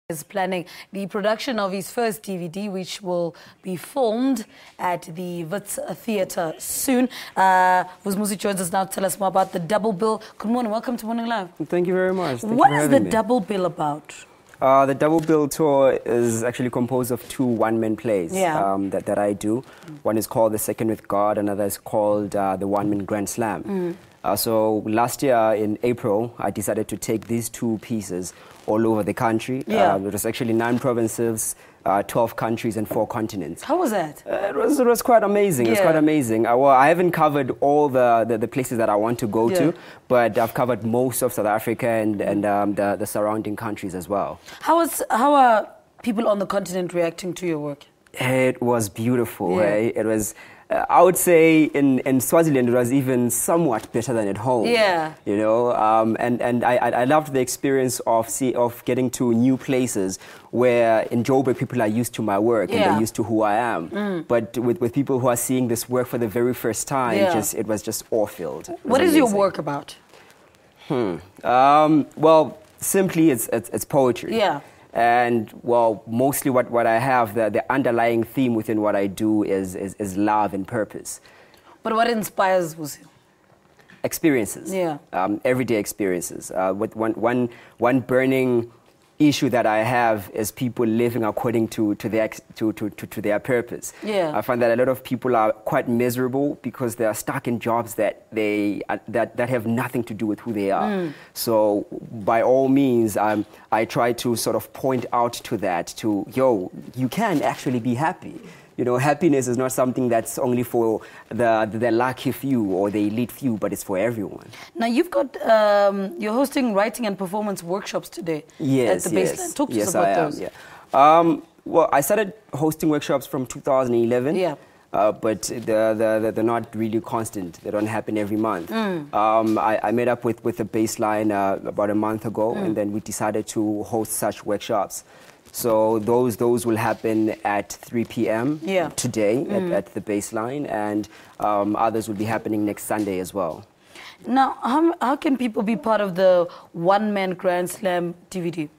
is planning the production of his first DVD, which will be filmed at the Wits Theatre soon. Vus'umuzi joins us now to tell us more about the double bill. Good morning, welcome to Morning Live. Thank you very much. What is the double bill about? The double bill tour is actually composed of two one-man plays that I do. One is called The Second with God, another is called The One-Man Grand Slam. So last year in April, I decided to take these two pieces all over the country. It was actually 9 provinces, 12 countries and 4 continents. How was that? It was quite amazing. It was quite amazing. Well, I haven't covered all the places that I want to go to, but I've covered most of South Africa and the surrounding countries as well. How are people on the continent reacting to your work? It was beautiful. It was. I would say in Swaziland it was even somewhat better than at home. You know, and I loved the experience of getting to new places where in Joburg people are used to my work and they're used to who I am. But with people who are seeing this work for the very first time, it was just awe-filled. What is your work about? Well, simply it's poetry. And well, mostly what I have, the underlying theme within what I do is love and purpose. But what inspires you? Experiences. Everyday experiences. With one burning issue that I have is people living according to their purpose. I find that a lot of people are quite miserable because they are stuck in jobs that have nothing to do with who they are. So by all means, I try to sort of point out to that, you can actually be happy. You know, happiness is not something that's only for the lucky few or the elite few, but it's for everyone. Now, you've got, you're hosting writing and performance workshops today at the Bassline. Talk to us about those. Well, I started hosting workshops from 2011, but they're not really constant. They don't happen every month. I met up with the Bassline about a month ago, and then we decided to host such workshops. So those will happen at 3 p.m. today at the Bassline, and others will be happening next Sunday as well. Now, how can people be part of the One-Man Grand Slam DVD?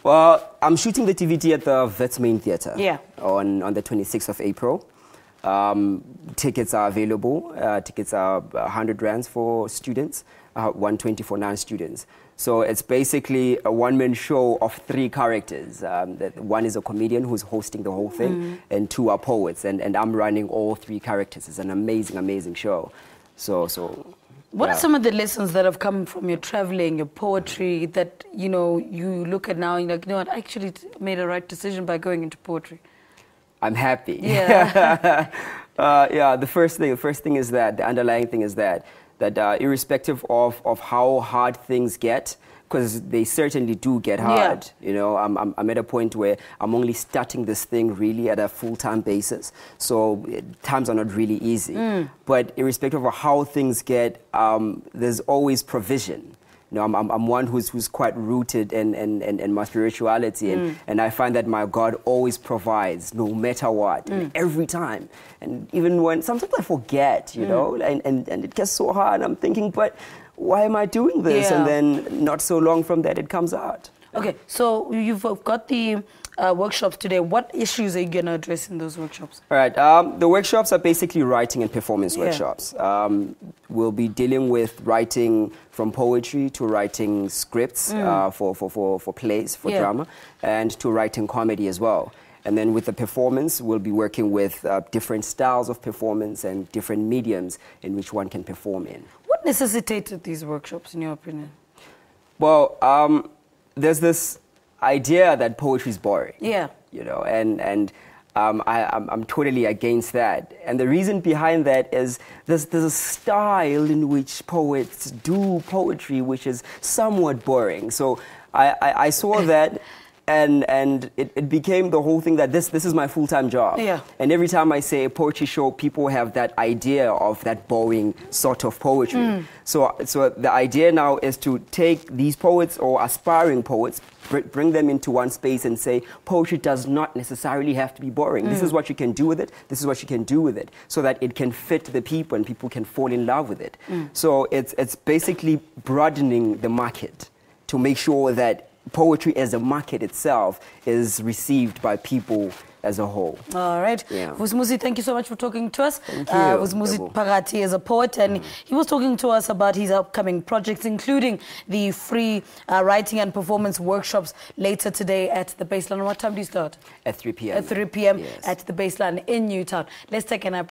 Well, I'm shooting the DVD at the Wits Theatre on the 26th of April. Tickets are available. Tickets are 100 rands for students, 120 for non-students. So it's basically a one-man show of 3 characters. One is a comedian who's hosting the whole thing, and 2 are poets, and I'm running all 3 characters. It's an amazing, amazing show. What are some of the lessons that have come from your traveling, your poetry, that you look at now and you're like, you know what, I actually made a right decision by going into poetry? I'm happy. The first thing is that the underlying thing is that irrespective of how hard things get, because they certainly do get hard. You know, I'm at a point where I'm only starting this thing really at a full-time basis, so times are not really easy. But irrespective of how things get, there's always provision. You know, I'm one who's quite rooted in my spirituality, and I find that my God always provides, no matter what, and every time. And even when sometimes I forget, you know, and it gets so hard, I'm thinking, but why am I doing this? And then not so long from that, it comes out. Okay, so you've got the workshops today. What issues are you going to address in those workshops? All right, the workshops are basically writing and performance workshops. We'll be dealing with writing from poetry to writing scripts for plays, for drama, and to writing comedy as well. And then with the performance, we'll be working with different styles of performance and different mediums in which one can perform in. What necessitated these workshops, in your opinion? Well, there's this idea that poetry is boring. You know, and I'm totally against that. And the reason behind that is there's a style in which poets do poetry which is somewhat boring. So I saw that. And it became the whole thing that this is my full-time job. And every time I say a poetry show, people have that idea of that boring sort of poetry. So the idea now is to take these poets or aspiring poets, bring them into one space and say, poetry does not necessarily have to be boring. This is what you can do with it. This is what you can do with it, so that it can fit the people and people can fall in love with it. So it's basically broadening the market to make sure that poetry as a market itself is received by people as a whole. All right. Yeah. Vus'umuzi, thank you so much for talking to us. Thank you. Vus'umuzi Phakathi is a poet, and he was talking to us about his upcoming projects, including the free writing and performance workshops later today at the Bassline. What time do you start? At 3 p.m. At 3 p.m. Yes. at the Bassline in Newtown. Let's take an